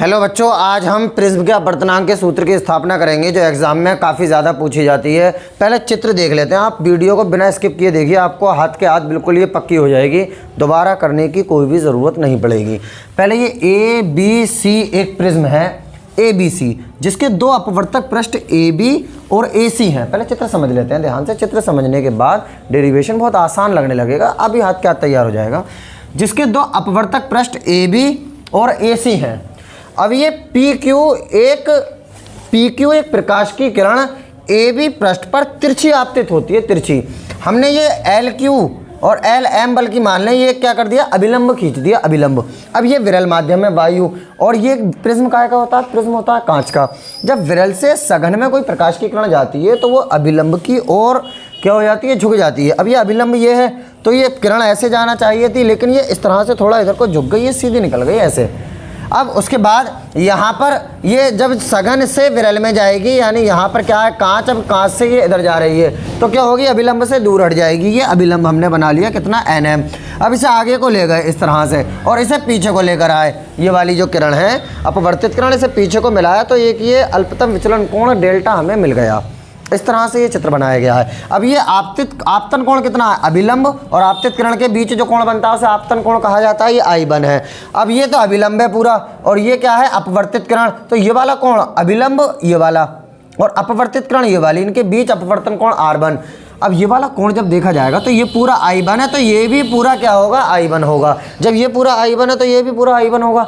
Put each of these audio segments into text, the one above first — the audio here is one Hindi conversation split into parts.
हेलो बच्चों, आज हम प्रिज्म के अपवर्तनांक के सूत्र की स्थापना करेंगे जो एग्जाम में काफ़ी ज़्यादा पूछी जाती है। पहले चित्र देख लेते हैं। आप वीडियो को बिना स्किप किए देखिए, आपको हाथ के हाथ बिल्कुल ये पक्की हो जाएगी, दोबारा करने की कोई भी ज़रूरत नहीं पड़ेगी। पहले ये ए बी सी एक प्रिज्म है ए बी सी, जिसके दो अपवर्तक पृष्ठ ए बी और ए सी हैं। पहले चित्र समझ लेते हैं ध्यान से। चित्र समझने के बाद डेरिवेशन बहुत आसान लगने लगेगा, अभी हाथ के हाथ तैयार हो जाएगा। जिसके दो अपवर्तक पृष्ठ ए बी और ए सी हैं। अब ये PQ एक प्रकाश की किरण AB पृष्ठ पर तिरछी आपतित होती है, तिरछी। हमने ये LQ और LM बल्कि मान लें ये क्या कर दिया, अभिलंब खींच दिया, अभिलंब। अब ये विरल माध्यम है वायु, और ये प्रिज्म काय का होता है, प्रिज्म होता है कांच का। जब विरल से सघन में कोई प्रकाश की किरण जाती है तो वो अभिलंब की ओर क्या हो जाती है, झुक जाती है। अब ये अभिलंब ये है तो ये किरण ऐसे जाना चाहिए थी, लेकिन ये इस तरह से थोड़ा इधर को झुक गई, ये सीधी निकल गई ऐसे। अब उसके बाद यहाँ पर ये जब सघन से विरल में जाएगी, यानी यहाँ पर क्या है कांच, अब कांच से ये इधर जा रही है तो क्या होगी, अभिलंब से दूर हट जाएगी। ये अभिलंब हमने बना लिया कितना, NM। अब इसे आगे को ले गए इस तरह से और इसे पीछे को लेकर आए। ये वाली जो किरण है अपवर्तित किरण, इसे पीछे को मिलाया तो एक ये अल्पतम विचलन कोण डेल्टा हमें मिल गया। इस तरह से ये चित्र बनाया गया है। अब ये आपतन कोण कितना है, अभिलंब और आपतित किरण के बीच जो कोण बनता है उसे आपतन कोण कहा जाता है, ये I1 है। अब ये तो अभिलंब है पूरा, और ये क्या है अपवर्तित किरण, तो ये वाला कोण अभिलंब, ये वाला, और अपवर्तित किरण ये वाली, इनके बीच अपवर्तन कोण R1। अब ये वाला कोण जब देखा जाएगा तो ये पूरा I1 है, तो ये भी पूरा क्या होगा, I1 होगा। जब ये पूरा I1 है तो ये भी पूरा I1 होगा।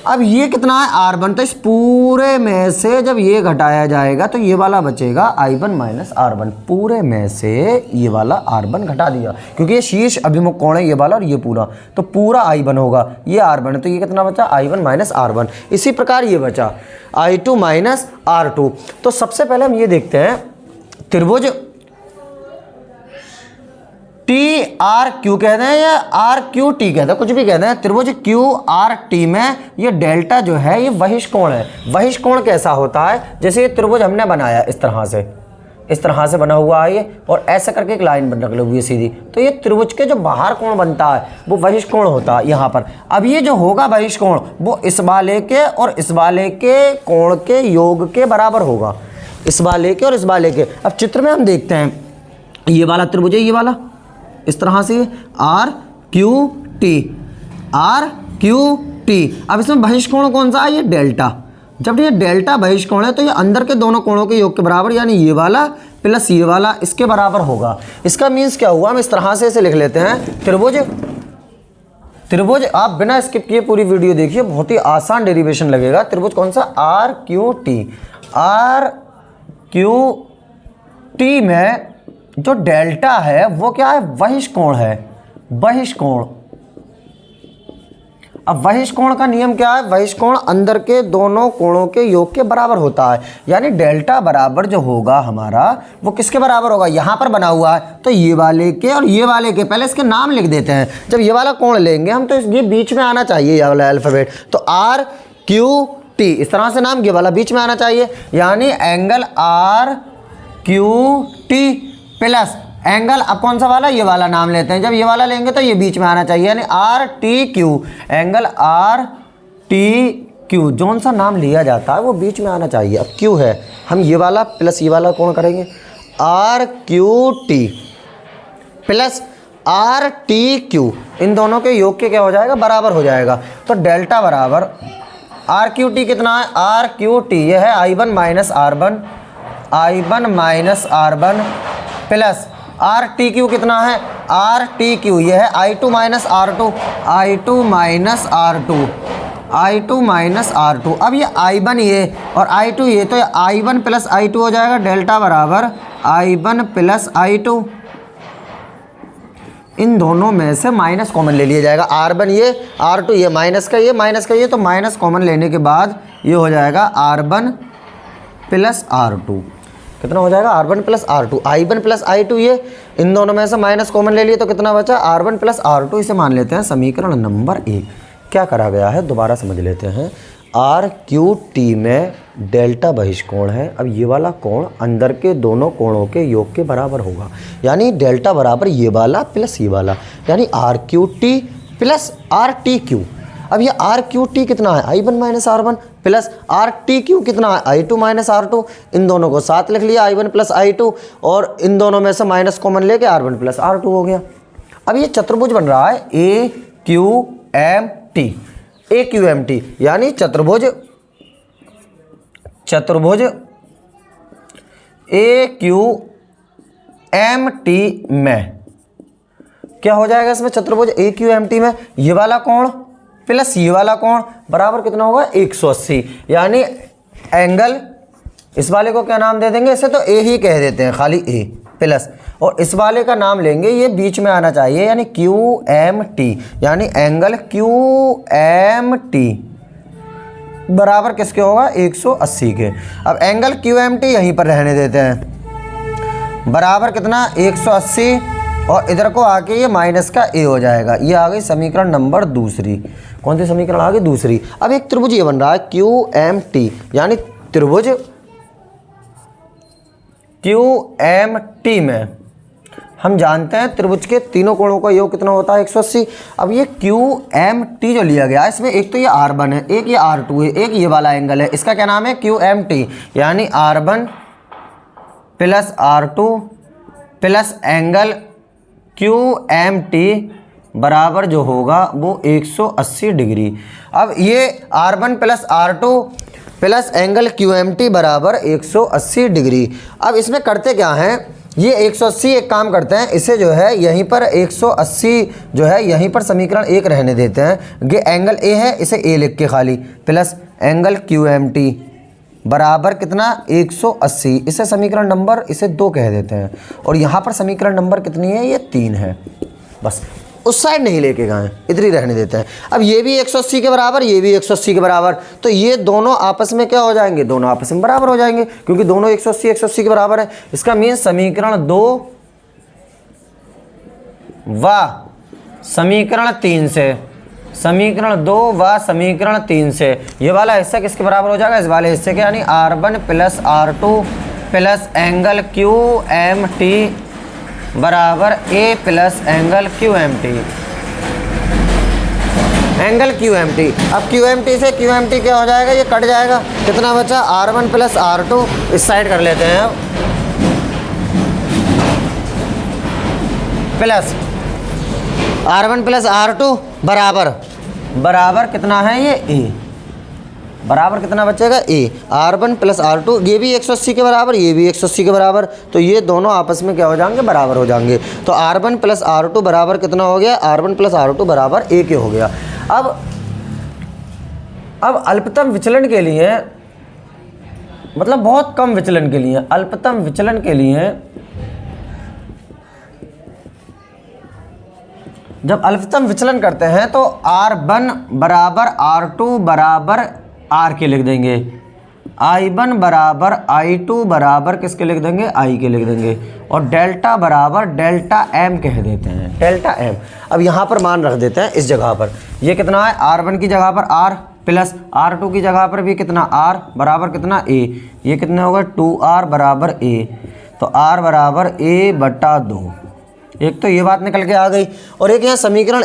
अब ये कितना है, R1, तो इस पूरे में से जब ये घटाया जाएगा तो ये वाला बचेगा I1 माइनस R1। पूरे में से ये वाला R1 घटा दिया, क्योंकि ये शीर्ष अभिमुख कोण है ये वाला, और ये पूरा, तो पूरा I1 होगा। ये R1 है तो ये कितना बचा, I1 माइनस R1। इसी प्रकार ये बचा I2 माइनस R2। तो सबसे पहले हम ये देखते हैं त्रिभुज TRQ कहते हैं या RQT कहते हैं, कुछ भी कहते हैं। त्रिभुज QRT में ये डेल्टा जो है ये बहिष कोण है। बहिष कोण कैसा होता है, जैसे ये त्रिभुज हमने बनाया इस तरह से बना हुआ है ये, और ऐसा करके एक लाइन बन रखी हुई है सीधी, तो ये त्रिभुज के जो बाहर कोण बनता है वो बहिष कोण होता है यहाँ पर। अब ये जो होगा बहिष कोण वो इस वाले के और इस वाले के कोण के योग के बराबर होगा, इस वाले के और इस वाले के। अब चित्र में हम देखते हैं ये वाला त्रिभुज है, ये वाला इस तरह से RQT। अब इसमें बहिष कोण कौन सा है, ये डेल्टा। जब ये डेल्टा बहिष कोण है तो ये अंदर के दोनों कोणों के योग के बराबर, यानी ये वाला प्लस ये वाला इसके बराबर होगा। इसका मीन्स क्या हुआ, हम इस तरह से इसे लिख लेते हैं त्रिभुज। आप बिना स्किप किए पूरी वीडियो देखिए, बहुत ही आसान डेरिवेशन लगेगा। त्रिभुज कौन सा, RQT में जो डेल्टा है वो क्या है, बहिष कोण है, बहिष कोण। अब बहिष कोण का नियम क्या है, बहिष कोण अंदर के दोनों कोणों के योग के बराबर होता है। यानी डेल्टा बराबर जो होगा हमारा वो किसके बराबर होगा, यहाँ पर बना हुआ है तो ये वाले के और ये वाले के। पहले इसके नाम लिख देते हैं। जब ये वाला कोण लेंगे हम तो ये बीच में आना चाहिए, ये वाला अल्फाबेट, तो RQT इस तरह से नाम, ये वाला बीच में आना चाहिए, यानी एंगल RQT प्लस एंगल, अब कौन सा वाला, ये वाला नाम लेते हैं। जब ये वाला लेंगे तो ये बीच में आना चाहिए, यानी RTQ, एंगल RTQ। जौन सा नाम लिया जाता है वो बीच में आना चाहिए। अब Q है, हम ये वाला प्लस ये वाला कौन करेंगे, RQT प्लस RTQ। इन दोनों के योग के क्या हो जाएगा, बराबर हो जाएगा। तो डेल्टा बराबर RQT कितना है, RQT ये है I1 minus R1 plus RTQ कितना है, RTQ ये है I2 माइनस R2। अब ये I1 ये और I2 ये, तो I1 प्लस I2 हो जाएगा। डेल्टा बराबर I1 प्लस I2। इन दोनों में से माइनस कॉमन ले लिया जाएगा। R1 ये, R2 ये, माइनस का ये, तो माइनस कॉमन लेने के बाद ये हो जाएगा R1 प्लस R2। कितना हो जाएगा, R1 plus R2। I1 plus I2 ये, इन दोनों में से माइनस कॉमन ले लिए तो कितना बचा, R1 प्लस R2। इसे मान लेते हैं समीकरण नंबर 1। क्या करा गया है दोबारा समझ लेते हैं। RQT में डेल्टा बहिष कोण है। अब ये वाला कोण अंदर के दोनों कोणों के योग के बराबर होगा, यानी डेल्टा बराबर ये वाला प्लस ये वाला, यानी RQT प्लस RTQ। अब ये आर क्यू टी कितना है, I one minus R one plus R T Q कितना है, I two minus R two. इन दोनों को साथ लिख लिया, I one plus I two, और इन दोनों में से माइनस कॉमन लेके R one plus R two हो गया। अब ये चतुर्भुज बन रहा है A Q M T, A Q M T, यानी चतुर्भुज ए क्यू एम टी में क्या हो जाएगा, इसमें चतुर्भुज ए क्यू एम टी में ये वाला कोण प्लस ये वाला कोण बराबर कितना होगा 180, यानी एंगल, इस वाले को क्या नाम दे देंगे, इसे तो ए ही कह देते हैं, खाली ए प्लस, और इस वाले का नाम लेंगे, ये बीच में आना चाहिए, यानी क्यू एम टी, यानी एंगल क्यू एम टी बराबर किसके होगा 180 के। अब एंगल क्यू एम टी यहीं पर रहने देते हैं, बराबर कितना 180, और इधर को आके ये माइनस का ए हो जाएगा। ये आ गई समीकरण नंबर दूसरी। कौन सी समीकरण आ गई, दूसरी। अब एक त्रिभुज ये बन रहा है क्यू एम टी, यानी त्रिभुज क्यू एम टी में हम जानते हैं त्रिभुज के तीनों कोणों का योग कितना होता है 180। अब ये क्यू एम टी जो लिया गया है, इसमें एक तो ये आर वन है, एक ये आर टू है, एक ये वाला एंगल है, इसका क्या नाम है क्यू एम टी, यानी R one plus R two plus angle Q M T बराबर जो होगा वो 180 डिग्री। अब ये R one plus R two plus angle Q M T बराबर 180 डिग्री। अब इसमें करते क्या हैं, ये 180 एक काम करते हैं, इसे जो है यहीं पर 180 जो है यहीं पर समीकरण एक रहने देते हैं। ये एंगल ए है, इसे ए लिख के खाली, plus angle Q M T बराबर कितना 180, इसे समीकरण नंबर इसे 2 कह देते हैं, और यहाँ पर समीकरण नंबर कितनी है, ये 3 है। बस उस साइड नहीं लेके गए, इधर ही रहने देते हैं। अब ये भी 180 के बराबर, ये भी 180 के बराबर, तो ये दोनों आपस में क्या हो जाएंगे, दोनों आपस में बराबर हो जाएंगे, क्योंकि दोनों 180 के बराबर है। इसका मीन समीकरण 2 व समीकरण 3 से, समीकरण 2 व समीकरण 3 से ये वाला हिस्सा किसके बराबर हो जाएगा, इस वाले हिस्से के, यानी R one plus R two plus angle Q M T बराबर A plus angle Q M T, angle Q M T. अब क्यू एम टी से क्यू एम टी क्या हो जाएगा, ये कट जाएगा, कितना बचा R one plus R two, इस साइड कर लेते हैं अब, plus R one plus R two बराबर कितना है, ये ए बराबर कितना बचेगा A, R one plus R to, ये भी 180 के बराबर, ये भी 180 के बराबर, तो ये दोनों आपस में क्या हो जाएंगे, बराबर हो जाएंगे। तो R one plus R two बराबर कितना हो गया, R one plus R two बराबर ए के हो गया। अब अल्पतम विचलन के लिए, मतलब बहुत कम विचलन के लिए, अल्पतम विचलन के लिए जब अल्पतम विचलन करते हैं तो आर वन बराबर आर टू बराबर आर के लिख देंगे, आई वन बराबर आई टू बराबर किसके लिख देंगे, आई के लिख देंगे, और डेल्टा बराबर डेल्टा एम कह देते हैं, डेल्टा एम। अब यहाँ पर मान रख देते हैं इस जगह पर, ये कितना है आर वन की जगह पर आर प्लस आर टू की जगह पर भी कितना आर बराबर कितना ए, ये कितना होगा 2r बराबर ए, तो r बराबर a बटा 2। एक तो ये बात निकल के आ गई, और एक यहाँ समीकरण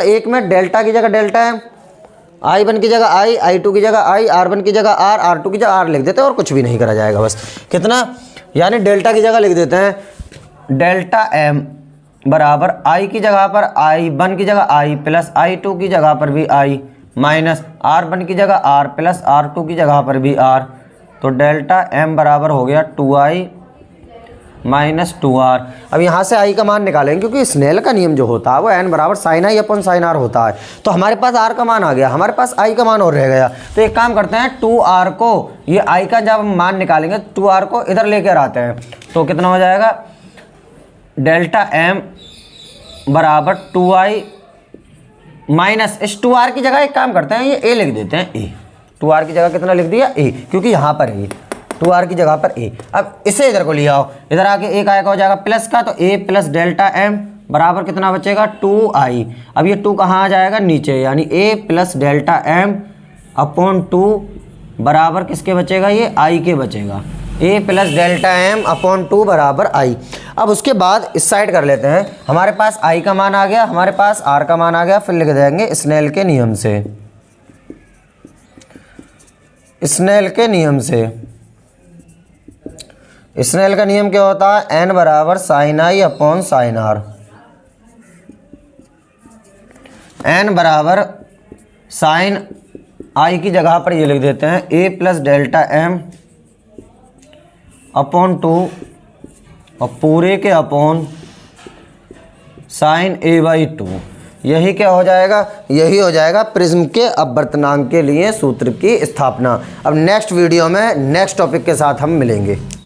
एक में डेल्टा की जगह डेल्टा है, आई वन की जगह आई टू की जगह आई, आर वन की जगह आर टू की जगह आर लिख देते हैं, और कुछ भी नहीं करा जाएगा, बस कितना, यानी डेल्टा की जगह लिख देते हैं डेल्टा एम बराबर आई की जगह पर आई वन की जगह आई प्लस आई टू की जगह पर भी आई माइनस आर वन की जगह आर प्लस आर टू की जगह पर भी आर, तो डेल्टा एम बराबर हो गया 2i माइनस 2r। अब यहाँ से i का मान निकालेंगे, क्योंकि स्नेल का नियम जो होता है वो n बराबर sine I upon sign r होता है, तो हमारे पास r का मान आ गया, हमारे पास i का मान और रह गया। तो एक काम करते हैं 2r को, ये i का जब मान निकालेंगे 2r को इधर लेकर आते हैं, तो कितना हो जाएगा डेल्टा m बराबर 2i माइनस इस 2r की जगह एक काम करते हैं, ये a लिख देते हैं, a 2r की जगह कितना लिख दिया a, क्योंकि यहाँ पर है 2r की जगह पर a। अब इसे इधर को ले आओ, इधर आके एक आएगा हो जाएगा प्लस का, तो a प्लस डेल्टा m बराबर कितना बचेगा 2i। अब ये 2 कहाँ आ जाएगा नीचे, यानी a plus delta m upon 2 बराबर किसके बचेगा, ये i के बचेगा। ए प्लस डेल्टा एम अपॉन 2 बराबर आई। अब उसके बाद इस साइड कर लेते हैं, हमारे पास आई का मान आ गया, हमारे पास आर का मान आ गया, फिर लिख देंगे स्नेल के नियम से। स्नेल के नियम से, स्नेल का नियम क्या होता है, एन बराबर sine I upon sine R. N बराबर साइन आई की जगह पर ये लिख देते हैं A plus delta M upon 2 और पूरे के अपॉन साइन ए बाई 2। यही क्या हो जाएगा, यही हो जाएगा प्रिज्म के अपवर्तनांक के लिए सूत्र की स्थापना। अब नेक्स्ट वीडियो में नेक्स्ट टॉपिक के साथ हम मिलेंगे।